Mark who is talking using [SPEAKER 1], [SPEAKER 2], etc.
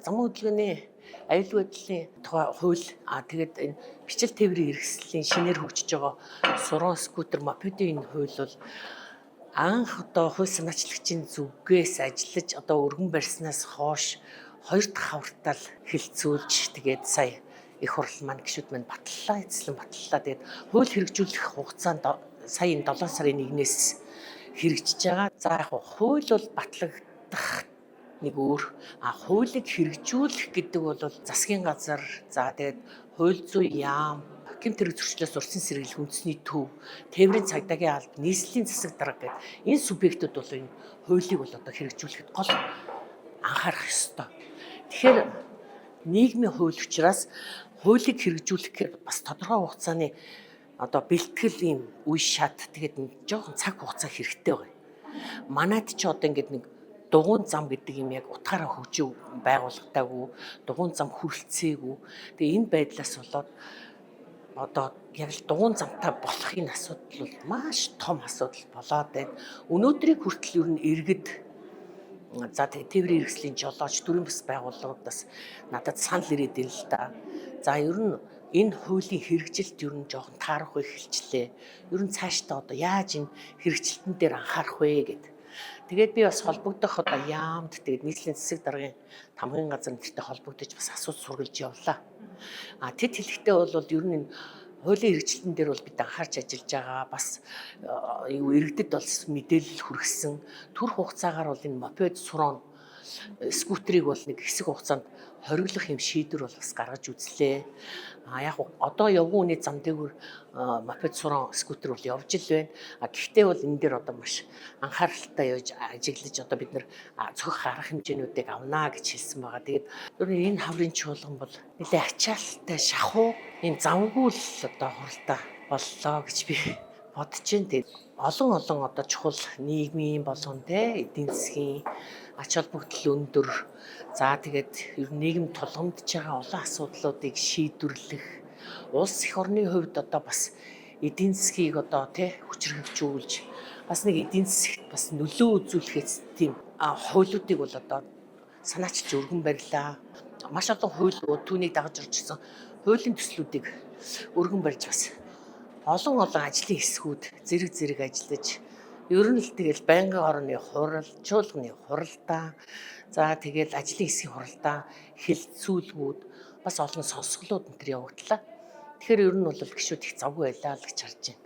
[SPEAKER 1] зам хөдөлгөөний аюулгүй байдлын тухай хууль тэгээд энэ бичил тээврийн хэрэгслийн шинээр хөгжиж байгаа сургууль скутер мопедийн энэ хууль бол анх одоо хууль санаачлагчийн зүгээс ажиллаж одоо өргөн барьснаас хойш 2 дахь хавартал хилцүүлж тэгээд сая их хурл маань гишүүд маань батллаа, эзлэн батллаа. Тэгээд хууль хэрэгжүүлэх хугацаанд сая энэ 7 сарын 1-ээс хэрэгжиж байгаа. За яг хууль бол батлагдах нэг өөр хуулийг хэрэгжүүлэх гэдэг бол засгийн газар за тэгээд хууль зүйн яам гэмт хэрэг зөрчлөөс урьдчилан сэргийлэх үндэсний төв тээврийн цагдаагийн алба нийслэлийн засаг дарга гэдэг энэ субъектууд бол энэ хуулийг бол одоо хэрэгжүүлэхэд гол анхаарах ёстой. Тэгэхээр нийгмийн хууль учраас хуулийг хэрэгжүүлэхээр бас тодорхой хугацааны одоо бэлтгэл ийм үе шат тэгээд нэг жоохон цаг хугацаа хэрэгтэй байна. Манайд ч одоо ингээд нэг дугуйн зам гэдэг юм яг утгаараа хөгжиж байгуулагдаагүй, дугуйн зам хүрэлцээгүй. Тэгээ энэ байдлаас болоод одоо яг л дугуйн замтай болохын асуудал бол маш том асуудал болоод байна. Өнөөдрийг хүртэл ер нь иргэд за тэгээ тээврийн хэрэгслийн жолооч төрийн бас байгууллагуудаас надад санал ирээд ин л да. За ер нь энэ хуулийн хэрэгжилт ер нь жоохон таарах эхэлчлээ. Ер нь цаашдаа одоо яаж энэ хэрэгжилтэн дээр анхаарах вэ гэдэг. Тэгээд би бас холбогдох одоо яамд тэгээд нийслэлийн засаг даргын тамгын газар нэртэй холбогдож бас асууж сургалж явлаа. Тэд хэлэхдээ бол ер нь хуулийн хэрэгжилтэн дээр бол бид анхаарч ажиллаж байгаа. Бас иргэдэд бол мэдээлэл хүргэсэн. Түр хугацаагаар бол энэ мопед сурон скутерийг бол нэг хэсэг хугацаанд хориглох юм шийдвэр бол бас гаргаж үзлээ. Яг одоо явган үний зам дээгүүр мопед сурон скутер бол явж л байна. Гэхдээ бол энэ дээр одоо маш анхааралтай явж ажиглаж одоо бид нэр цохих арга хэмжээнүүдийг авнаа гэж хэлсэн байгаа. Тэгээд ер нь энэ хаврын чуулган бол нэлээд ачаалттай шахуу энэ замгүй л одоо хуралдаа боллоо гэж би бодож байна. Тэгээд олон одоо чухал нийгмийн болгон эдийн засгийн ач холбогдол өндөр. За тэгээд ер нь нийгэм тулгамдж байгаа олон асуудлуудыг шийдвэрлэх улс эх орны хувьд одоо бас эдийн засгийг одоо хүчрхэгжүүлж бас нэг эдийн засагт бас нөлөө үзүүлэхээс тийм хуулиудыг бол одоо санаачилж өргөн барьлаа. Маш олон хууль түүнийг дагаж орж ирсэн хуулийн төслүүдийг өргөн барьж бас олон ажлын хэсгүүд зэрэг ажиллаж ер нь л тэгэл байнгын орны хурал, чуулганы хуралдаа за тэгэл ажлын хэсгийн хуралдаа хилцүүлгүүд бас олон сонсголууд энэ төр явагдлаа. Тэгэхээр ер нь бол гишүүд их завгүй байлаа л гэж харж байна.